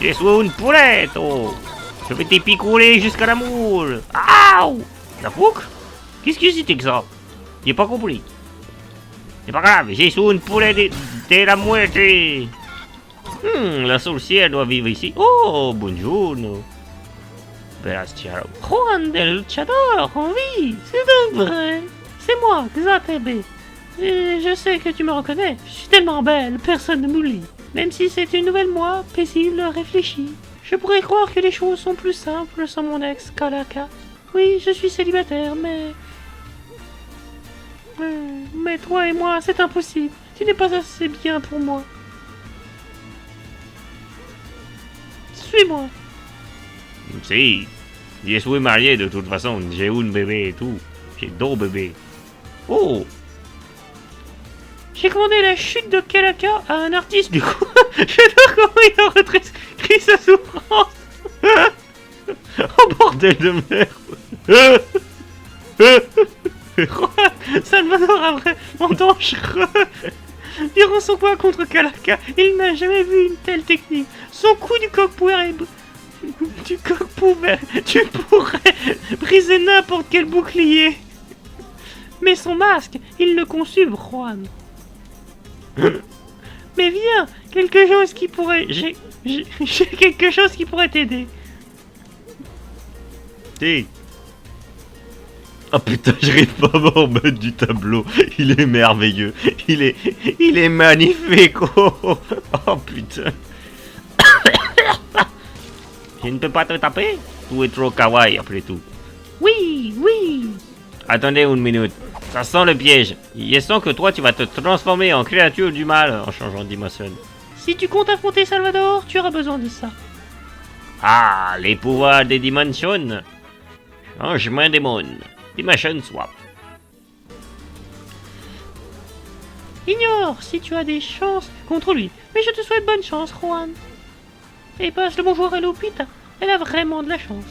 Je suis une poulette, oh. Je vais t'épicoler jusqu'à la moule. Aouh. La fouque? Qu'est-ce que c'était que ça? J'ai pas compris. C'est pas grave, je suis une poulette de la moitié. La sorcière doit vivre ici. Oh, buongiorno. Berasciaro. Juan del Luchador, oui, c'est donc vrai. C'est moi, Xatebe. Et je sais que tu me reconnais. Je suis tellement belle, personne ne m'oublie. Même si c'est une nouvelle moi, paisible, réfléchie. Je pourrais croire que les choses sont plus simples sans mon ex, Kalaka. Oui, je suis célibataire, mais... Mais toi et moi, c'est impossible. Tu n'es pas assez bien pour moi. Suis-moi. Si, je suis marié de toute façon. J'ai un bébé et tout. J'ai 2 bébés. Oh. J'ai commandé la chute de Kalaka à un artiste du coup. J'adore comment il a retranscrit sa souffrance. Oh bordel de merde. Salvador a vraiment dangereux. Durant son combat contre Kalaka, il n'a jamais vu une telle technique. Son coup du coq pourrait tu pourrais briser n'importe quel bouclier. Mais son masque, il le consume, Juan. Mais viens, quelque chose qui pourrait... J'ai quelque chose qui pourrait t'aider. Si. Oh putain, j'arrive pas à m'en remettre du tableau. Il est merveilleux. Il est magnifique. Oh, oh putain. Je ne peux pas te taper. Tu es trop kawaii après tout. Oui, oui. Attendez une minute. Ça sent le piège. Je sens que toi tu vas te transformer en créature du mal en changeant de dimension. Si tu comptes affronter Salvador, tu auras besoin de ça. Ah, les pouvoirs des dimensions. Changement des mondes. Dimension swap. Ignore si tu as des chances contre lui. Mais je te souhaite bonne chance, Juan. Et passe le bonjour à Lupita. Elle a vraiment de la chance.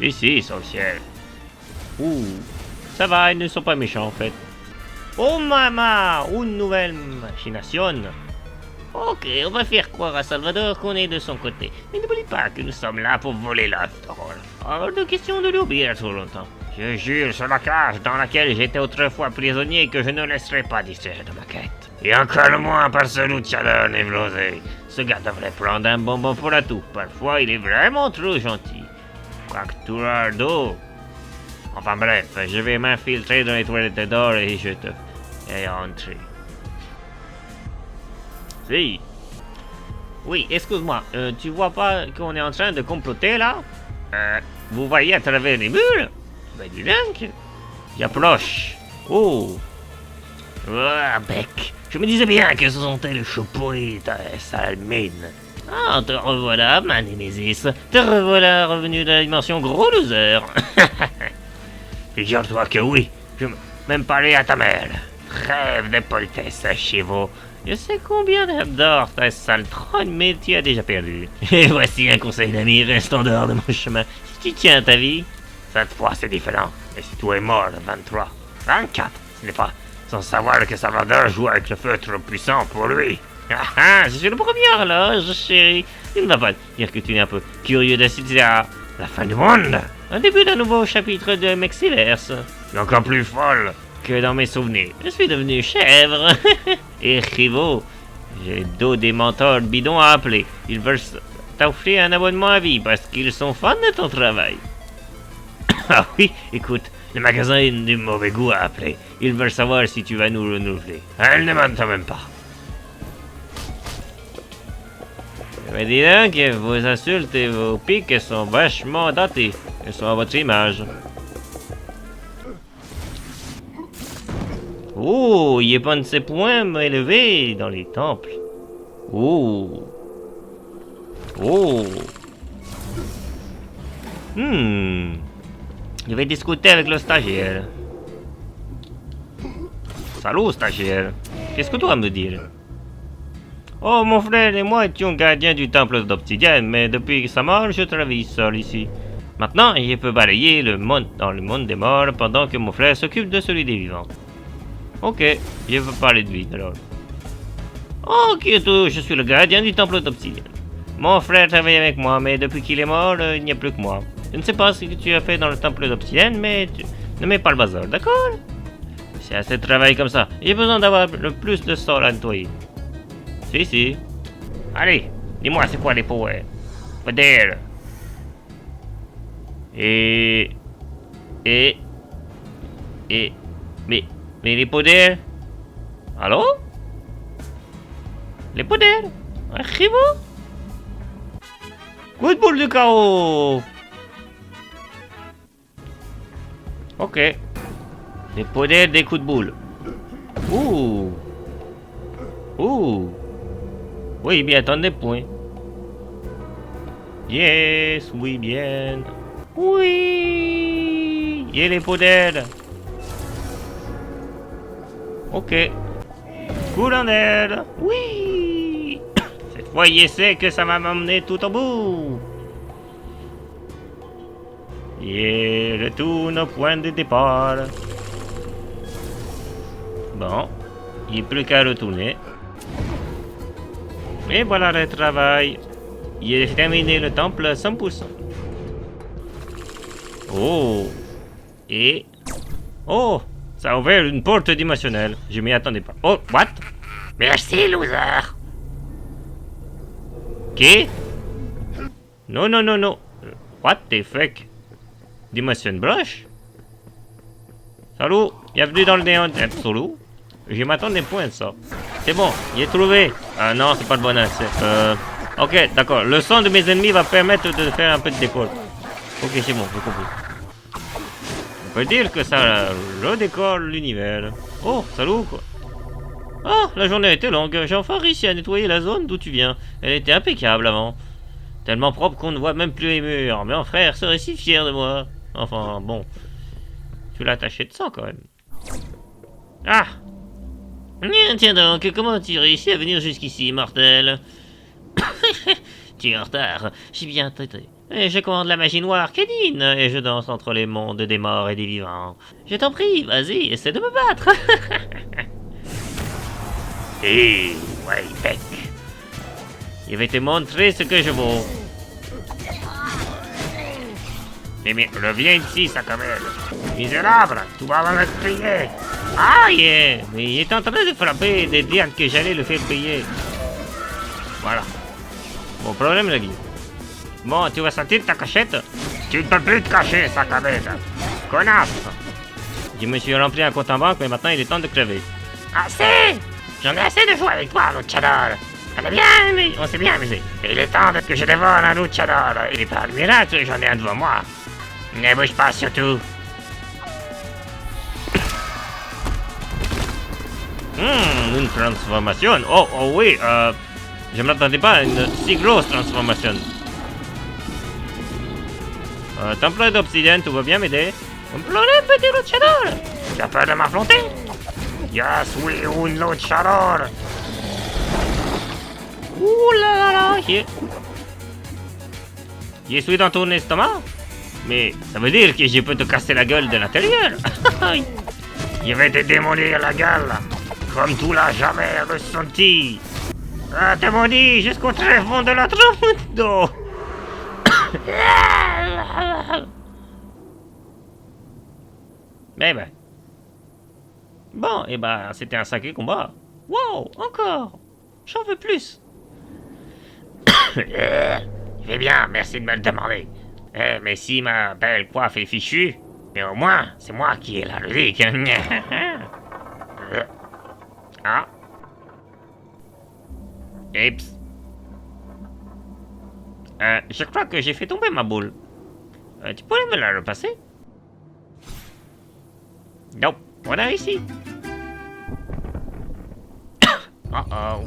Ici, sorcière. Ouh, ça va, ils ne sont pas méchants en fait. Oh maman, une nouvelle machination. Ok, on va faire croire à Salvador qu'on est de son côté. Mais n'oublie pas que nous sommes là pour voler l'after all. Hors de question de l'oublier trop longtemps. Je jure sur la cage dans laquelle j'étais autrefois prisonnier que je ne laisserai pas distraire de ma quête. Et encore moins par ce luchador névrosé. Ce gars devrait prendre un bonbon pour la toux. Parfois, il est vraiment trop gentil. Capturar d'eau. Enfin bref, je vais m'infiltrer dans les toilettes d'or et je te ferai entrer. Si. Oui, excuse-moi, tu vois pas qu'on est en train de comploter là? Vous voyez à travers les murs? Ben dis donc. J'approche. Oh. Ah, bec. Je me disais bien que ce sont les choupouilles de sale mine. Ah, te revoilà, ma némésis. Te revoilà revenu de la dimension gros loser. Figure-toi que oui, je même parlé à ta mère. Rêve de politesse chez vous. Je sais combien d'or ta sale trogne, mais tu as déjà perdu. Et voici un conseil d'ami, reste en dehors de mon chemin. Si tu tiens ta vie, cette fois c'est différent. Et si tu es mort, 23, 24, ce n'est pas sans savoir que Salvador joue avec le feu trop puissant pour lui. Ah, je suis le premier horloge, chérie. Il ne va pas dire que tu es un peu curieux d'assister à la fin du monde. Un début d'un nouveau chapitre de Mexiverse. Encore plus folle que dans mes souvenirs. Je suis devenu chèvre. Et Rivo, j'ai des mentors bidons à appeler. Ils veulent t'offrir un abonnement à vie parce qu'ils sont fans de ton travail. Ah oui, écoute, le magasin est du mauvais goût à appeler. Ils veulent savoir si tu vas nous renouveler. Elle ne m'entend même pas. Mais dis donc, vos insultes et vos piques sont vachement datés. Elles sont à votre image. Oh, il y a pas de ces points élevés dans les temples. Oh. Oh. Je vais discuter avec le stagiaire. Salut, stagiaire. Qu'est-ce que tu vas me dire? Oh, mon frère et moi étions gardiens du temple d'Obsidienne, mais depuis sa mort, je travaille seul ici. Maintenant, je peux balayer le monde dans le monde des morts pendant que mon frère s'occupe de celui des vivants. Ok, je veux parler de lui alors. Oh, Kyoto, je suis le gardien du temple d'Obsidienne. Mon frère travaillait avec moi, mais depuis qu'il est mort, il n'y a plus que moi. Je ne sais pas ce que tu as fait dans le temple d'obsidienne, mais tu ne mets pas le bazar, d'accord? C'est assez de travail comme ça. J'ai besoin d'avoir le plus de sol à nettoyer. Si. Allez, dis-moi c'est quoi les pouvoirs? Poder. Et... Mais les poders? Allô? Les poders? Arrivez-vous? Coup de boule du chaos! Ok. Les poders des coups de boule. Ouh! Oui, bien, attendez, point. Yes, oui, bien. Oui! Et les poders? Ok. Courant d'air. Oui. Cette fois, je sais que ça va m'emmener tout au bout. Et retourne au point de départ. Bon. Il n'y a plus qu'à retourner. Et voilà le travail. J'ai terminé le temple à 100%. Oh. Et... Oh. Ça a ouvert une porte dimensionnelle. Je m'y attendais pas. Oh, what? Merci, loser. Qui? Non. What the fuck? Dimension brush? Salut, bienvenue dans le néant absolu. Je m'attendais point à ça. C'est bon, j'ai trouvé. Ah non, c'est pas le bon accès. Ok, d'accord. Le son de mes ennemis va permettre de faire un peu de décor. Ok, c'est bon, j'ai compris. On peut dire que ça redécore l'univers. Oh, salut quoi. Ah, la journée a été longue. J'ai enfin réussi à nettoyer la zone d'où tu viens. Elle était impeccable avant. Tellement propre qu'on ne voit même plus les murs. Mais mon frère serait si fier de moi. Enfin, bon. Tu l'as taché de sang quand même. Ah! Tiens donc, comment tu réussis à venir jusqu'ici, mortel? Tu es en retard. J'ai bien traité. Et je commande la magie noire, Kedin, et je danse entre les mondes des morts et des vivants. Je t'en prie, vas-y, essaie de me battre. Hé, Wayback. Je vais te montrer ce que je vaux. Mais reviens ici, Sacamel. Misérable, tu vas me payer. Aïe! Mais il est en train de frapper et de dire que j'allais le faire payer. Voilà. Bon, problème réglé. Bon, tu vas sortir ta cachette? Tu ne peux plus te cacher, Sacamel. Connasse. Je me suis rempli un compte en banque, mais maintenant il est temps de crever. Assez! J'en ai assez de jouer avec toi, luchador. On s'est bien amusé. Il est temps que je dévore un luchador. Et par miracle, j'en ai un devant moi. Ne bouge pas surtout. Une transformation. Oh oui, je ne m'attendais pas à une si grosse transformation. Temple d'obsidienne, tu vas bien m'aider? Un problème, petit luchador? Tu as peur de m'affronter? Yes, oui, un luchador. Ouh là là, Je suis dans ton estomac? Mais ça veut dire que je peux te casser la gueule de l'intérieur. Je vais te démolir la gueule, comme tu l'as jamais ressenti. Te maudis jusqu'au très fond de la trompe d'eau. Eh ben. Bon, eh ben, c'était un sacré combat. Wow, encore. J'en veux plus. Je vais bien, merci de me le demander. Mais si ma belle coiffe est fichue, mais au moins, c'est moi qui ai la relique. Ah. Eps. Je crois que j'ai fait tomber ma boule. Tu pourrais me la repasser? Non, on a réussi. Oh.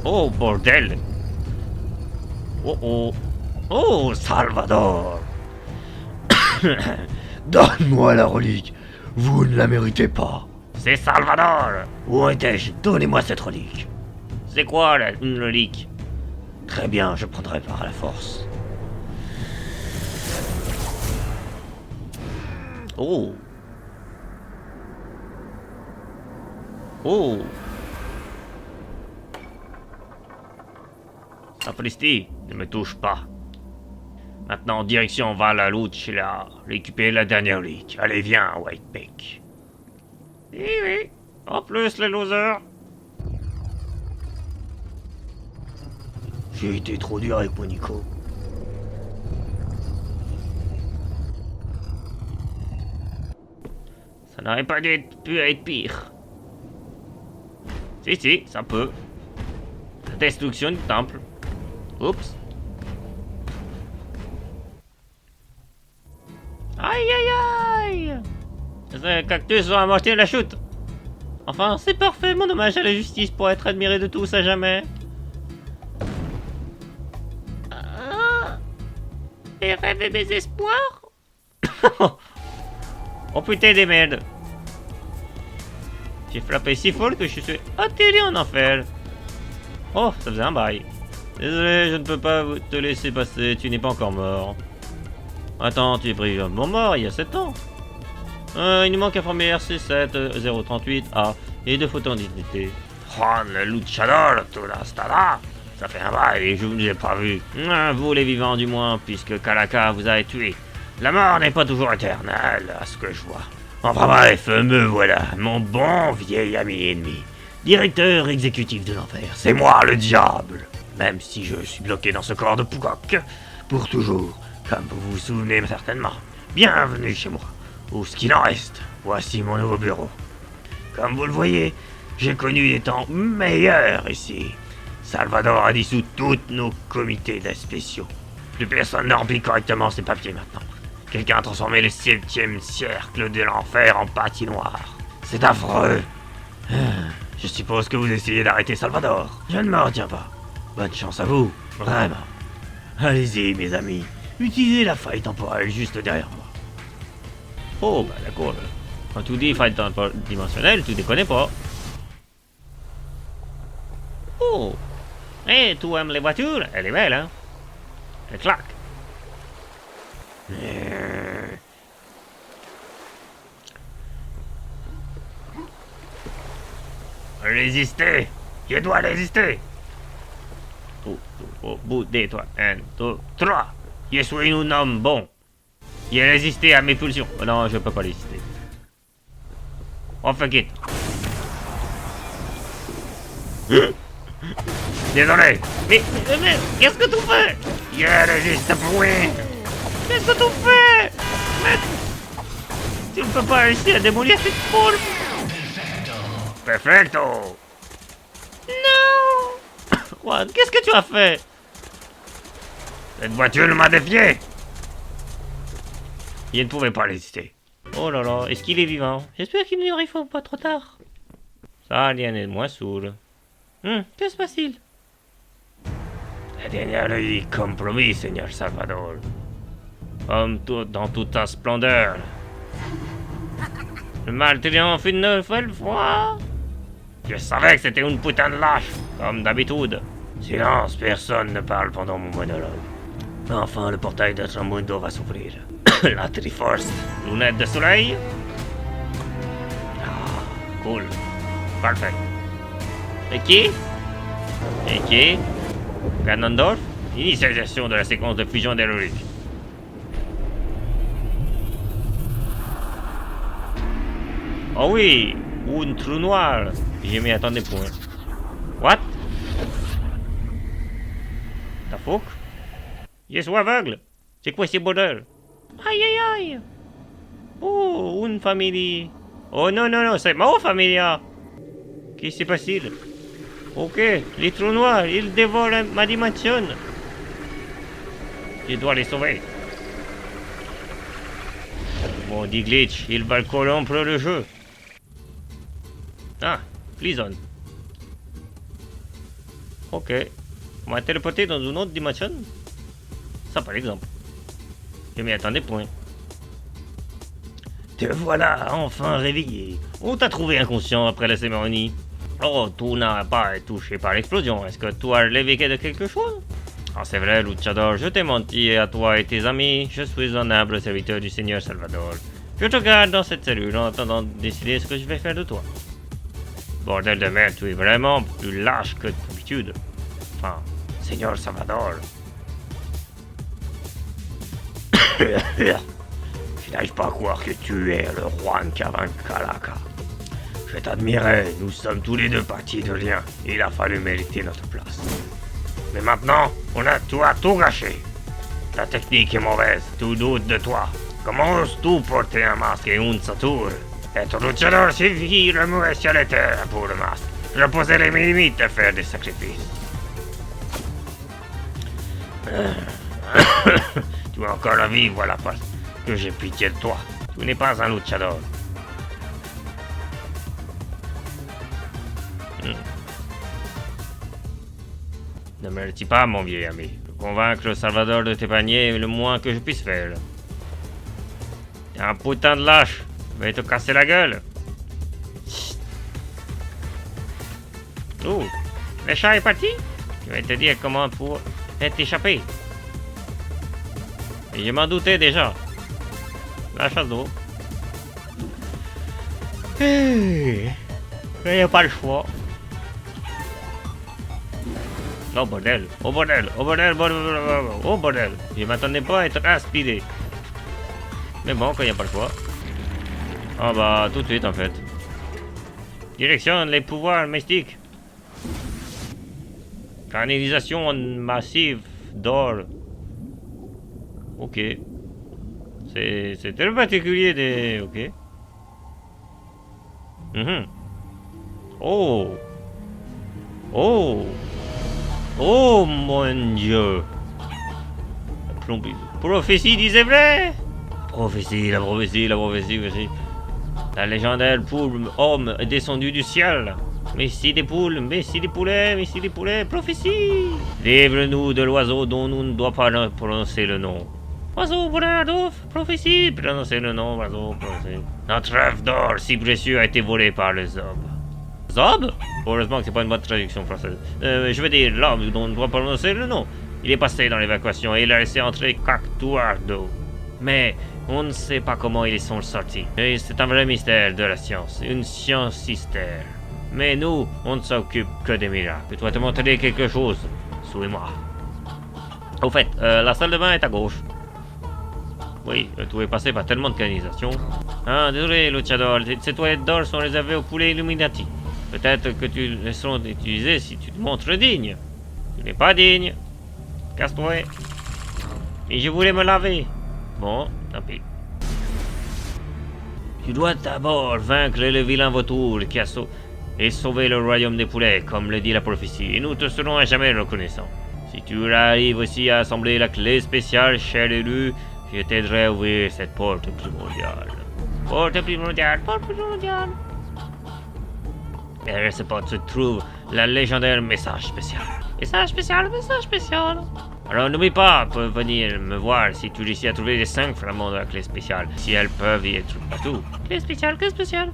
Oh, bordel. Oh, Salvador. Donne-moi la relique. Vous ne la méritez pas. C'est Salvador. Où étais-je? Donnez-moi cette relique. C'est quoi une relique? Très bien, je prendrai par la force. Oh. Sapristi, ne me touche pas. Maintenant, direction Vala Lucia, récupérer la dernière relique. Allez, viens, Whitebeak. Oui, oui. En plus, les losers. J'ai été trop dur avec mon Nico. Ça n'aurait pas pu être pire. Si, ça peut. La destruction du temple. Oups. Aïe aïe aïe! Ce cactus va amortir la chute. Enfin, c'est parfait, mon hommage à la justice pour être admiré de tous à jamais. Et rêver mes espoirs? Oh putain des merdes. J'ai frappé si fort que je suis atterri en enfer. Oh, ça faisait un bail. Désolé, je ne peux pas te laisser passer, tu n'es pas encore mort. Attends, tu es brièvement mort il y a 7 ans. Il nous manque un formulaire C7 038A et 2 photos d'identité. Juan le luchador, tu restes là. Ça fait un bail et je ne l'ai pas vu. Vous les vivants du moins, puisque Kalaka vous a tué. La mort n'est pas toujours éternelle, à ce que je vois. Enfin bref, me voilà, mon bon vieil ami ennemi. Directeur exécutif de l'enfer, c'est moi le diable. Même si je suis bloqué dans ce corps de poucoque, pour toujours, comme vous vous souvenez certainement. Bienvenue chez moi, ou ce qu'il en reste. Voici mon nouveau bureau. Comme vous le voyez, j'ai connu des temps meilleurs ici. Salvador a dissous tous nos comités d'aide spéciaux. Plus personne ne remplit correctement ses papiers maintenant. Quelqu'un a transformé le 7e cercle de l'enfer en patinoire. C'est affreux. Je suppose que vous essayez d'arrêter Salvador. Je ne me retiens pas. Bonne chance à vous, vraiment. Allez-y, mes amis. Utilisez la faille temporelle juste derrière moi. Oh, bah d'accord. Quand tu dis faille dimensionnelle, tu déconnes pas. Oh! Eh, tu aimes les voitures? Elle est belle, hein? Elle claque. Résister. Je dois résister. Au bout des toi. 1, 2, 3. Je suis un homme bon. J'ai résisté à mes pulsions. Oh non, je peux pas résister. Oh, fuck it. Désolé. Mais qu'est-ce que tu fais? Je résiste point. Qu'est-ce que tu fais? Mais tu ne peux pas réussir à démolir cette foule. Perfecto. Non. Juan, qu'est-ce que tu as fait? Cette voiture m'a défié. Je ne pouvais pas résister. Oh là là, est-ce qu'il est vivant? J'espère qu'il n'y arrive pas trop tard. Ça, rien n'est moins sourd. Que se passe-t-il? La dernière nuit, comme promis, Seigneur Salvador. Comme dans toute sa splendeur. Le mal triomphe une nouvelle fois. Je savais que c'était une putain de lâche. Comme d'habitude. Silence, personne ne parle pendant mon monologue. Enfin, le portail de Tramundo va s'ouvrir. La Triforce. Lunettes de soleil. Cool. Parfait. Et qui? Ganondorf. Initialisation de la séquence de fusion des reliques. Oh oui, un trou noir. Je m'y attendais point. What? Ta fuck? Je suis aveugle. C'est quoi ces bordel? Aïe aïe aïe. Oh, une famille. Oh non, c'est ma familia. Qu'est-ce qui se passe-t-il? Ok, les trous noirs, ils dévorent ma dimension. Je dois les sauver. Mon dit glitch, il va corrompre le jeu. Ah, prison. Ok. On m'a téléporté dans une autre dimension. Ça par exemple. Je m'y attendais point. Te voilà enfin réveillé. On t'a trouvé inconscient après la cérémonie. Oh, tu n'as pas été touché par l'explosion. Est-ce que tu as l'évoqué de quelque chose? Ah, c'est vrai, Luchador, je t'ai menti à toi et tes amis. Je suis un humble serviteur du Seigneur Salvador. Je te garde dans cette cellule en attendant de décider ce que je vais faire de toi. Bordel de merde, tu es vraiment plus lâche que d'habitude. Enfin, Seigneur Salvador. Je n'arrive pas à croire que tu es le Juan Cavancalaca. Je t'admirais, nous sommes tous les deux partis de rien. Il a fallu mériter notre place. Mais maintenant, tu as tout gâché. Ta technique est mauvaise, tout doute de toi. Comment oses-tu porter un masque et une ceinture? Être luchador suffit le mauvais ciel et terre pour le masque. Je posais les limites à faire des sacrifices. Tu es encore à vivre, voilà parce que j'ai pitié de toi. Tu n'es pas un luchador. Ne me le dis pas, mon vieil ami. Convaincre le Salvador de tes paniers est le moins que je puisse faire. T'es un putain de lâche. Je vais te casser la gueule. Chut. Oh, le chat est parti. Je vais te dire comment pour t'échapper. Et je m'en doutais déjà. La chasse d'eau. Il n'y a pas le choix. Oh bordel, oh bordel, oh bordel, oh bordel. Je m'attendais pas à être inspiré. Mais bon, quand il n'y a pas le choix. Ah bah, tout de suite en fait. Direction les pouvoirs mystiques. Canalisation massive d'or. Ok. C'est très particulier des... Ok. Oh. Oh. Oh mon Dieu. Prophétie disait vrai. Prophétie, la prophétie, la prophétie, merci. La légendaire poule homme est descendue du ciel. Messie des poules, messie des poulets, prophétie. Livre-nous de l'oiseau dont nous ne doit pas prononcer le nom. Oiseau, voleur d'ouf, prophétie, prononcer le nom, oiseau, prononcer. Notre œuf d'or si précieux a été volé par le Zob. Zob? Heureusement que c'est pas une bonne traduction française. Je veux dire, l'homme dont on ne doit pas prononcer le nom. Il est passé dans l'évacuation et il a laissé entrer Cactuardo. Mais on ne sait pas comment ils sont sortis. Et c'est un vrai mystère de la science, une science mystère. Mais nous, on ne s'occupe que des miracles. Je dois te montrer quelque chose. Suis-moi. Au fait, la salle de bain est à gauche. Oui, tout est passé par tellement de canalisation. Ah, désolé, luchador, ces toilettes d'or sont réservées aux poulets Illuminati. Peut-être que tu les laisseront utiliser si tu te montres digne. Tu n'es pas digne. Casse-toi. Et je voulais me laver. Bon, tant pis. Tu dois d'abord vaincre le vilain vautour qui a sauvé le royaume des poulets, comme le dit la prophétie, et nous te serons à jamais reconnaissants. Si tu arrives aussi à assembler la clé spéciale, cher élu, je t'aiderai à ouvrir cette porte primordiale. Porte primordiale, porte primordiale. Derrière cette porte se trouve la légendaire message spécial. Message spécial, message spécial. Alors n'oublie pas de venir me voir si tu réussis à trouver les 5 fragments de la clé spéciale, si elles peuvent y être partout. Clé spéciale, clé spéciale.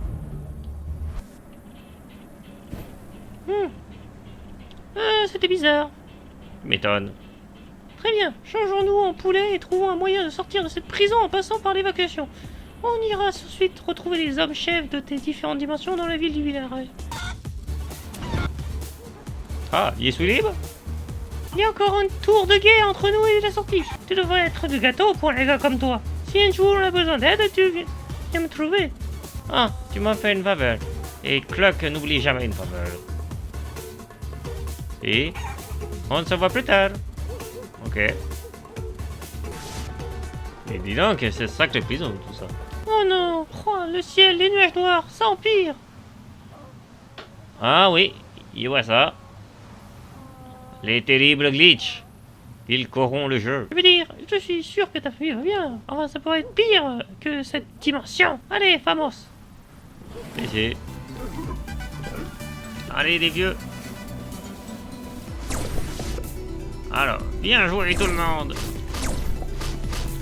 C'était bizarre. Tu m'étonnes. Très bien, changeons-nous en poulet et trouvons un moyen de sortir de cette prison en passant par l'évacuation. On ira ensuite retrouver les hommes chefs de tes différentes dimensions dans la ville du village. Ah, y suis libre? Il y a encore un tour de guet entre nous et la sortie. Tu devrais être du gâteau pour les gars comme toi. Si un jour on a besoin d'aide, tu viens me trouver. Ah, tu m'as fait une faveur. Et Cluck n'oublie jamais une faveur. Et on se voit plus tard. Ok. Et dis donc, c'est sacré prison tout ça. Oh non, oh, le ciel, les nuages noirs, ça empire. Ah oui, y voit ça. Les terribles glitches. Ils corrompent le jeu. Je veux dire, je suis sûr que ta famille va bien. Enfin, ça pourrait être pire que cette dimension. Allez, Famos. Ici. Allez, les vieux. Alors, bien joué tout le monde.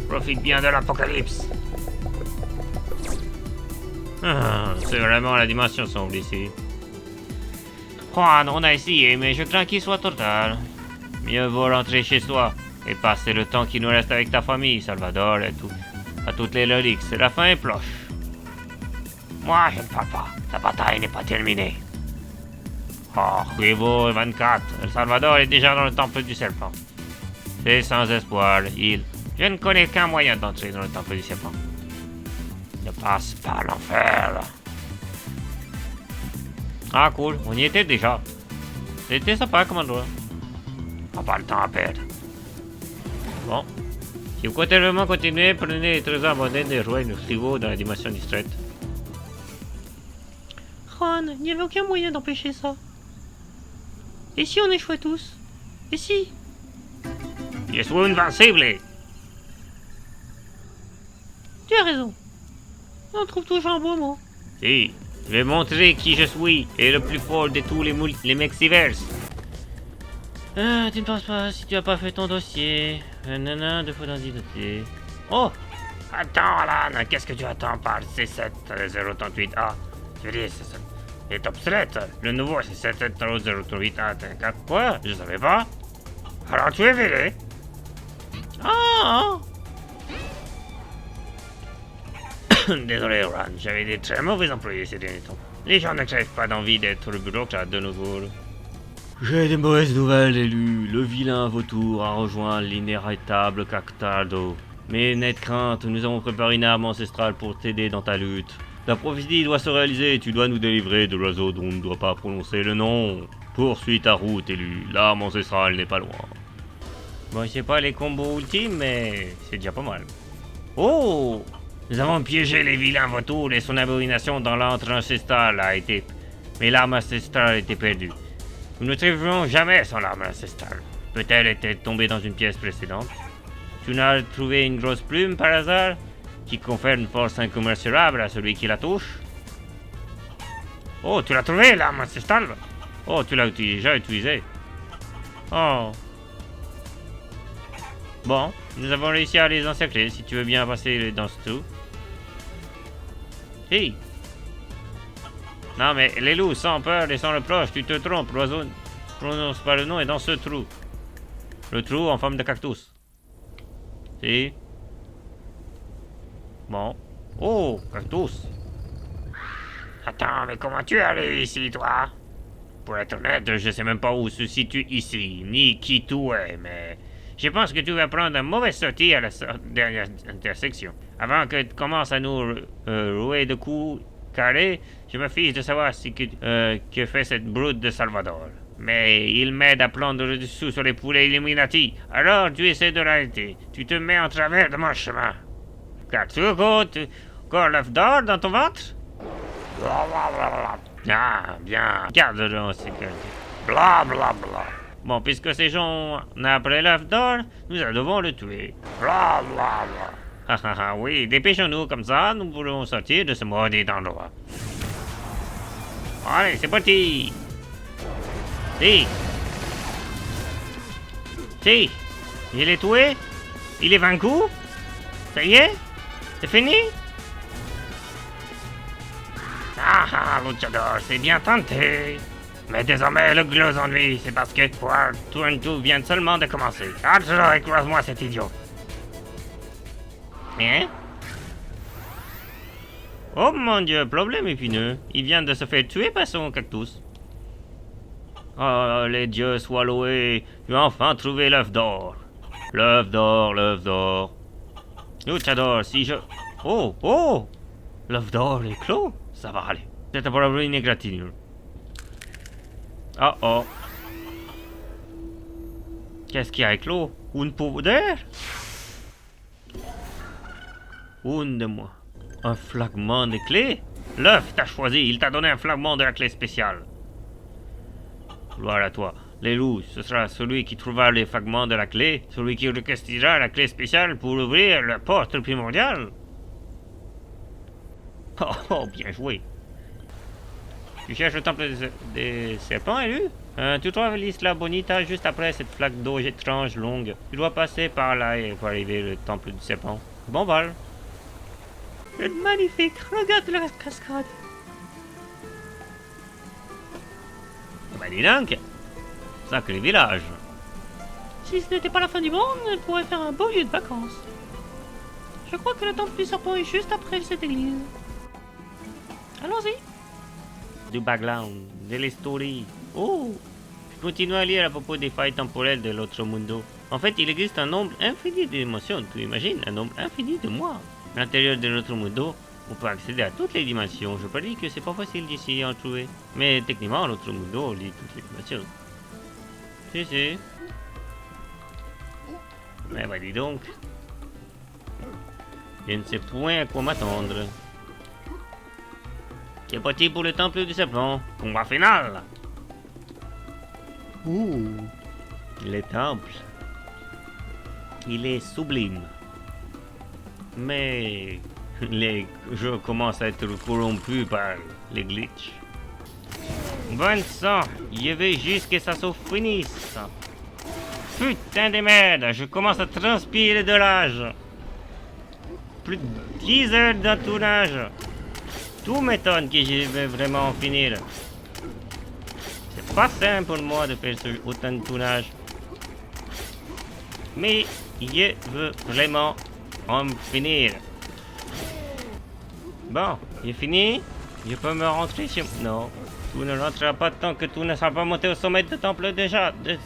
Profite bien de l'apocalypse. Ah, c'est vraiment la dimension sombre ici. Juan, on a essayé, mais je crains qu'il soit trop tard. Mieux vaut rentrer chez soi et passer le temps qui nous reste avec ta famille, Salvador et tout. À toutes les reliques, c'est la fin est proche. Moi, je ne parle pas. La bataille n'est pas terminée. Oh, Quivo 24. El Salvador est déjà dans le temple du serpent. C'est sans espoir. Je ne connais qu'un moyen d'entrer dans le temple du serpent. Je passe par l'enfer. Ah, cool. On y était déjà. C'était sympa comme endroit. On n'a pas le temps à perdre. Bon. Si vous comptez vraiment continuer, prenez les trésors abandonnés et rejoignez le frigo dans la dimension distraite. Ron, il n'y avait aucun moyen d'empêcher ça. Et si on échouait tous? Et si? Je suis invincible. Tu as raison. On trouve toujours un beau mot. Si, je vais montrer qui je suis et le plus fort de tous les Mexiverse. Ah, tu ne penses pas si tu as pas fait ton dossier. Nanana, 2 fois d'identité. Oh! Attends, Alan, qu'est-ce que tu attends par C7038A? Je veux dire, c'est obsolète. Le nouveau C7038A, t'inquiète. Quoi? Je savais pas. Alors tu es viré. Ah! Désolé, Ron, j'avais des très mauvais employés ces derniers temps. Les gens ne crèvent pas d'envie d'être bureaucrate de nouveau. J'ai des mauvaises nouvelles, élu. Le vilain vautour a rejoint l'inéritable Cactardo. Mais n'aie de crainte, nous avons préparé une arme ancestrale pour t'aider dans ta lutte. La prophétie doit se réaliser et tu dois nous délivrer de l'oiseau dont on ne doit pas prononcer le nom. Poursuis ta route, élu. L'arme ancestrale n'est pas loin. Bon, je sais pas les combos ultimes, mais c'est déjà pas mal. Oh! Nous avons piégé les vilains vautours et son abomination dans l'antre ancestral mais l'arme ancestrale a été perdue. Nous ne trouverons jamais son arme ancestrale. Peut-être était tombée dans une pièce précédente. Tu n'as trouvé une grosse plume par hasard qui confère une force incommensurable à celui qui la touche? Oh, tu l'as trouvé l'arme ancestrale? Oh, tu l'as déjà utilisée. Oh. Bon, nous avons réussi à les encercler. Si tu veux bien passer dans ce trou. Hey. Non mais les loups, sans peur et sans reproche, tu te trompes, l'oiseau prononce pas le nom est dans ce trou. Le trou en forme de cactus. Si. Bon. Oh, cactus. Attends, mais comment tu es allé ici, toi? Pour être honnête, je sais même pas où se situe ici, ni qui tu es, mais je pense que tu vas prendre une mauvaise sortie à la dernière intersection. Avant que tu commences à nous rouer de coups carrés, je me fiche de savoir ce que fait cette brute de Salvador. Mais il m'aide à prendre le dessous sur les poulets Illuminati. Alors tu essaies de l'arrêter. Tu te mets en travers de mon chemin. Car tu encore l'œuf d'or dans ton ventre? Bien, bien. Garde-le en sécurité. Bla bla bla. Bon, puisque ces gens n'ont après l'œuf d'or, nous devons le tuer. Bla bla bla. Oui, dépêchons-nous, comme ça, nous pourrons sortir de ce maudit endroit. Allez, c'est parti. Si. Si. Je l'ai tué. Il est vaincu. Ça y est. C'est fini. Luchador, c'est bien tenté. Mais désormais, le gros ennui, c'est parce que tout vient seulement de commencer. Alors, écrase-moi cet idiot. Hein? Oh mon dieu, problème épineux. Il vient de se faire tuer par son cactus. Oh, les dieux soient loués. Tu as enfin trouvé l'œuf d'or. L'œuf d'or, l'œuf d'or. Luchador, si je... Oh, oh! L'œuf d'or est clos. Ça va aller. C'est probablement une égratignure. Oh oh. Qu'est-ce qui a éclos? Une pauvre d'air? Une de moi. Un fragment de clé? L'œuf t'a choisi, il t'a donné un fragment de la clé spéciale. Gloire à toi. Les loups, ce sera celui qui trouvera les fragments de la clé, celui qui requestira la clé spéciale pour ouvrir la porte primordiale. Oh, bien joué. Tu cherches le temple des serpents, élu? Tu trouves l'Isla Bonita juste après cette flaque d'eau étrange longue. Tu dois passer par là pour arriver au temple du serpent. Bon vol. C'est magnifique, regarde la cascade. Bah dis donc, sacré village. Si ce n'était pas la fin du monde, on pourrait faire un beau lieu de vacances. Je crois que le temple du serpent est juste après cette église. Allons-y. Du background, de l'histoire. Oh, je continue à lire à propos des failles temporelles de l'autre mundo. En fait, il existe un nombre infini d'émotions. Tu imagines un nombre infini de moi. À l'intérieur de l'autre mundo, on peut accéder à toutes les dimensions. Je peux dire que c'est pas facile d'ici à en trouver. Mais techniquement, l'autre mundo lit toutes les dimensions. Si. Mais bah dis donc. Je ne sais point à quoi m'attendre. C'est parti pour le temple du serpent. Combat final. Ouh. Le temple. Il est sublime. Mais les jeux commencent à être corrompus par les glitches. Bon sang, je vais juste que ça se finisse. Putain de merde, je commence à transpirer de l'âge. Plus de 10 heures de tournage. Tout m'étonne que je vais vraiment en finir. C'est pas simple pour moi de faire autant de tournage. Mais je veux vraiment en finir. Bon, j'ai fini. Je peux me rentrer chez moi. Non, tu ne rentreras pas tant que tu ne seras pas monté au sommet du temple de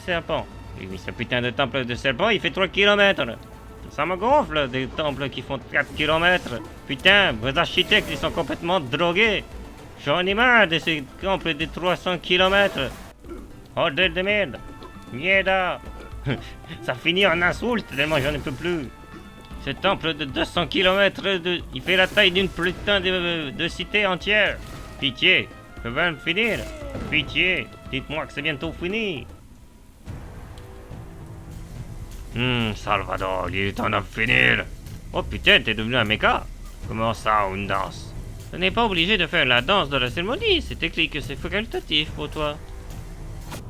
serpent. Et ce putain de temple de serpent, il fait 3 km. Ça me gonfle, des temples qui font 4 km. Putain, vos architectes, ils sont complètement drogués. J'en ai marre de ces temples de 300 km. Bordel de merde. Mierda. Ça finit en insulte, tellement j'en ai peux plus. Ce temple de 200 km, il fait la taille d'une putain de cité entière. Pitié, je veux me finir. Pitié, dites-moi que c'est bientôt fini. Salvador, il est temps de finir. Oh putain, t'es devenu un méca. Comment ça, une danse? Tu n'es pas obligé de faire la danse de la cérémonie, c'est écrit que c'est facultatif pour toi.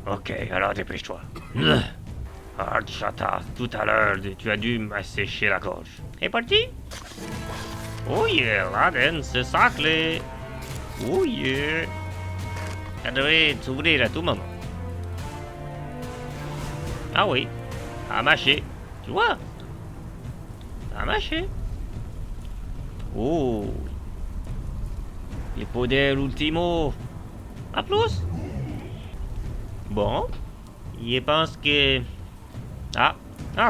Ok, alors dépêche-toi. Chata, tout à l'heure, tu as dû m'assécher la gorge. C'est parti? Oh yeah, Laden, c'est sacré. Oh yeah. Ça devrait s'ouvrir à tout moment. Ah oui, ça a marché. Tu vois? Ça a marché. Oh. Il poder ultimo. A plus. Bon. Je pense que... Ah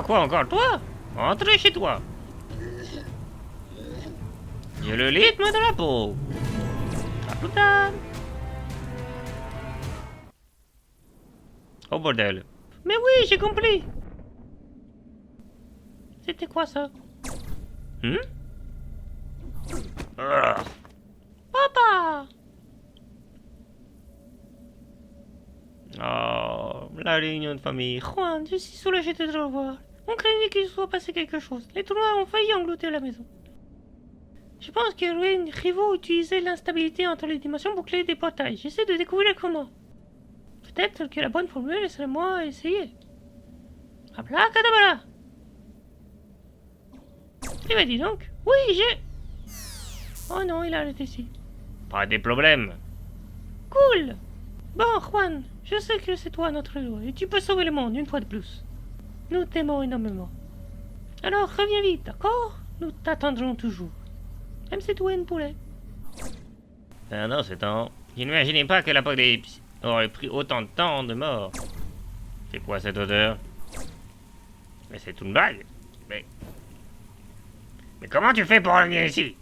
quoi encore? Toi? Entre chez toi. J'ai le rythme de la peau. À plus tard. Oh bordel. Mais oui, j'ai compris. C'était quoi ça? Papa! Oh, la réunion de famille. Juan, je suis soulagé de te revoir. On craignait qu'il soit passé quelque chose. Les tournois ont failli engloutir la maison. Je pense que Ruin Rivo utilisait l'instabilité entre les dimensions pour créer des portails. J'essaie de découvrir comment. Peut-être que la bonne formule serait moi à essayer. Abracadabra! Eh ben dis donc. Oui, j'ai... Oh non, il a arrêté ici. Pas de problème. Cool! Bon, Juan, je sais que c'est toi notre héros et tu peux sauver le monde une fois de plus. Nous t'aimons énormément. Alors reviens vite, d'accord? Nous t'attendrons toujours. Même si tu es une poulet. Pendant ce temps, je n'imaginais pas que l'apocalypse aurait pris autant de temps de mort. C'est quoi cette odeur? Mais c'est une blague. Mais comment tu fais pour revenir ici?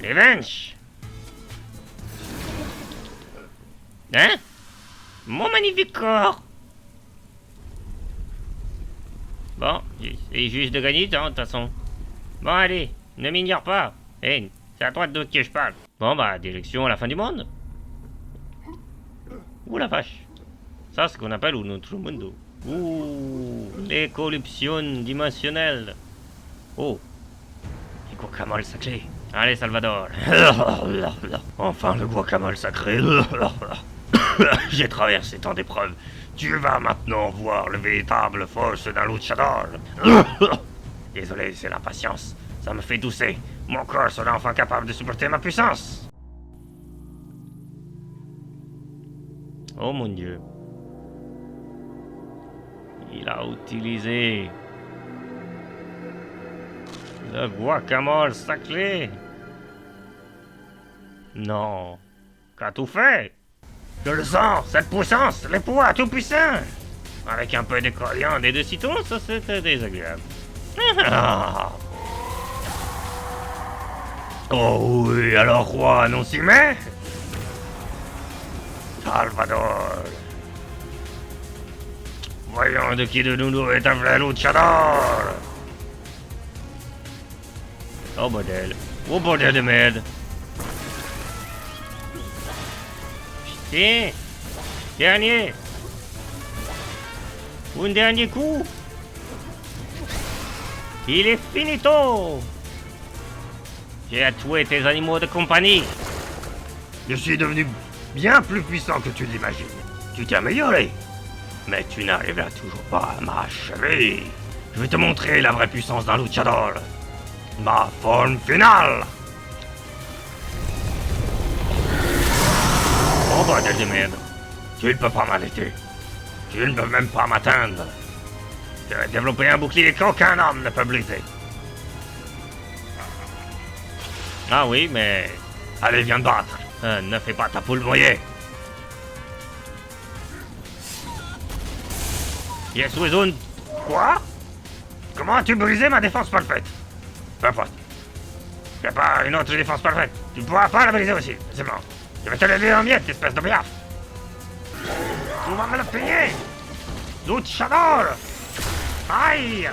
Les Venches! Hein? Mon magnifique corps! Bon, c'est juste de gagner du temps, de toute façon. Bon, allez, ne m'ignore pas. Hey, c'est à toi de qui je parle. Bon, bah, direction à la fin du monde. Ouh la vache. Ça, c'est ce qu'on appelle un autre mundo. Ouh, les corruptions dimensionnelles. Oh, du guacamole sacré. Allez, Salvador. Enfin, le guacamole sacré. J'ai traversé tant d'épreuves. Tu vas maintenant voir le véritable force d'un luchador. Désolé, c'est l'impatience. Ça me fait tousser. Mon corps sera enfin capable de supporter ma puissance. Oh mon Dieu. Il a utilisé le guacamole sacré. Non. Qu'a tout fait? Je le sens, cette puissance, les pouvoirs tout puissants. Avec un peu de coriandre et de citron, ça c'était désagréable. Ah. Oh oui, alors Juan, on s'y met? Salvador. Voyons de qui de nous est un vrai luchador. Oh bordel. Oh bordel de merde. Tiens. Dernier. Un dernier coup. Il est finito. J'ai tué tes animaux de compagnie. Je suis devenu bien plus puissant que tu l'imagines. Tu t'es amélioré. Mais tu n'arriveras toujours pas à m'achever. Je vais te montrer la vraie puissance d'un luchador. Ma forme finale. Oh bordel de merde. Tu ne peux pas m'arrêter. Tu ne peux même pas m'atteindre. J'ai développé un bouclier qu'aucun homme ne peut briser. Ah oui, mais... Allez, viens te battre. ne fais pas ta poule mouillée. Yes, Wizun. Quoi? Comment as-tu brisé ma défense parfaite? Peu importe. J'ai pas une autre défense parfaite. Tu pourras pas la briser aussi. C'est bon. Je vais te lever en miettes, espèce de biaf. Tu vas me le payer. Luchador. Aïe.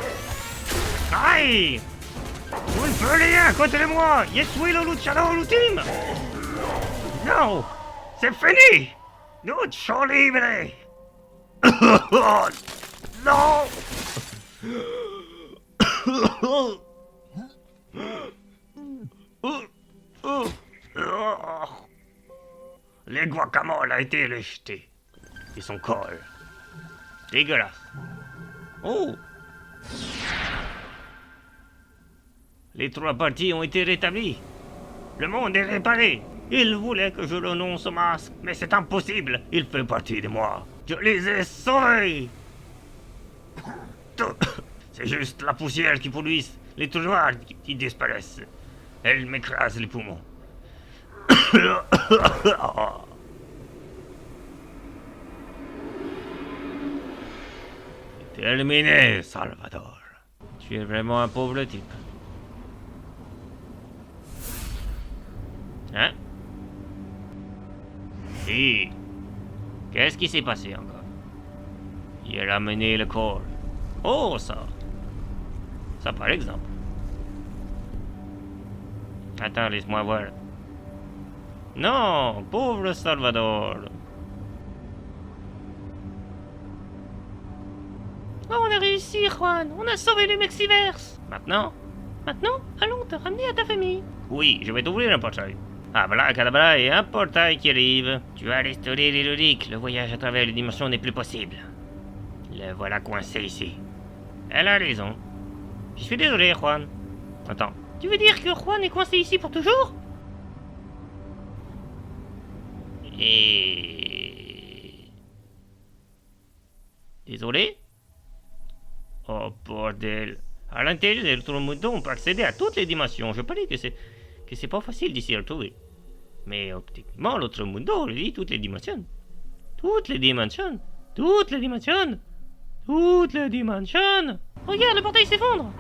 Aïe. Tu ne peux rien contre moi. Je suis le luchador ultime. Non. C'est fini. Lucho libre. Non. Les guacamoles a été rejeté. Et son corps. Dégueulasse. Oh. Les 3 parties ont été rétablies. Le monde est réparé. Il voulait que je renonce au masque, mais c'est impossible. Il fait partie de moi. Je les ai sauvés. C'est juste la poussière qui pollue, les trous qui disparaissent. Elle m'écrase les poumons. Terminé, Salvador. Tu es vraiment un pauvre type. Hein? Si. Qu'est-ce qui s'est passé encore? Il a ramené le corps. Oh, ça. Ça, par exemple. Attends, laisse-moi voir. Non, pauvre Salvador. Oh, on a réussi, Juan. On a sauvé le Mexiverse. Maintenant? Maintenant, allons te ramener à ta famille. Oui, je vais t'ouvrir un portail. Ah, voilà, cadabra, et un portail qui arrive. Tu as restauré l'héroïque. Le voyage à travers les dimensions n'est plus possible. Le voilà coincé ici. Elle a raison. Je suis désolé, Juan. Attends. Tu veux dire que Juan est coincé ici pour toujours? Et... Désolé? Oh, bordel. À l'intérieur de l'autre monde, on peut accéder à toutes les dimensions. Je parie que c'est pas facile d'ici à retrouver. Mais optiquement, l'autre monde, on dit toutes les dimensions. Toutes les dimensions. Toutes les dimensions. Toutes les dimensions. Regarde, le portail s'effondre.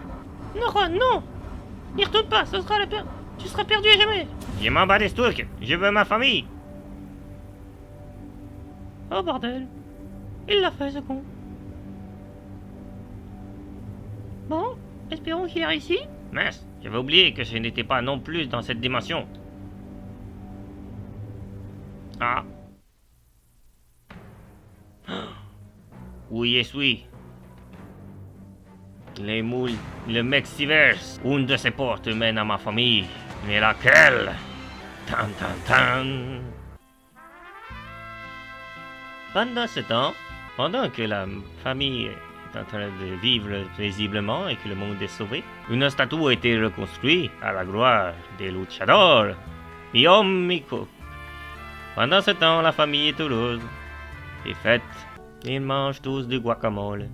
Non, Juan, non. N'y retourne pas, ce sera tu seras perdu à jamais. Je m'en bats des trucs. Je veux ma famille. Oh bordel. Il l'a fait, ce con. Bon, espérons qu'il a réussi. Mince, j'avais oublié que je n'étais pas non plus dans cette dimension. Ah. Oui, oui. Les moules, le Mexiverse. Une de ces portes mène à ma famille. Mais laquelle? Tan tan tan. Pendant ce temps, pendant que la famille est en train de vivre paisiblement et que le monde est sauvé, une statue a été reconstruite à la gloire des luchadors, mi homme, mi cook. Pendant ce temps, la famille est heureuse et fête. Ils mangent tous du guacamole,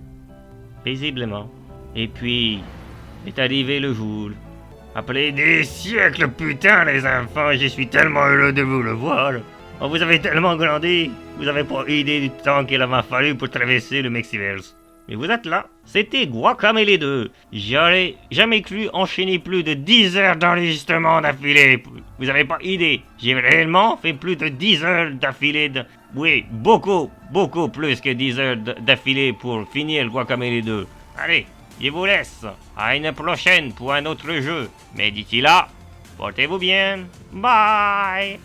paisiblement. Et puis, est arrivé le jour. Après des siècles, putain, les enfants, je suis tellement heureux de vous revoir. Oh, vous avez tellement glandé, vous avez pas idée du temps qu'il m'a fallu pour traverser le Mexiverse. Mais vous êtes là. C'était Guacamelee 2. J'aurais jamais cru enchaîner plus de 10 heures d'enregistrement d'affilée. Vous avez pas idée. J'ai réellement fait plus de 10 heures d'affilée de... Oui, beaucoup plus que 10 heures d'affilée pour finir Guacamelee 2. Allez, je vous laisse. À une prochaine pour un autre jeu. Mais d'ici là, portez-vous bien. Bye.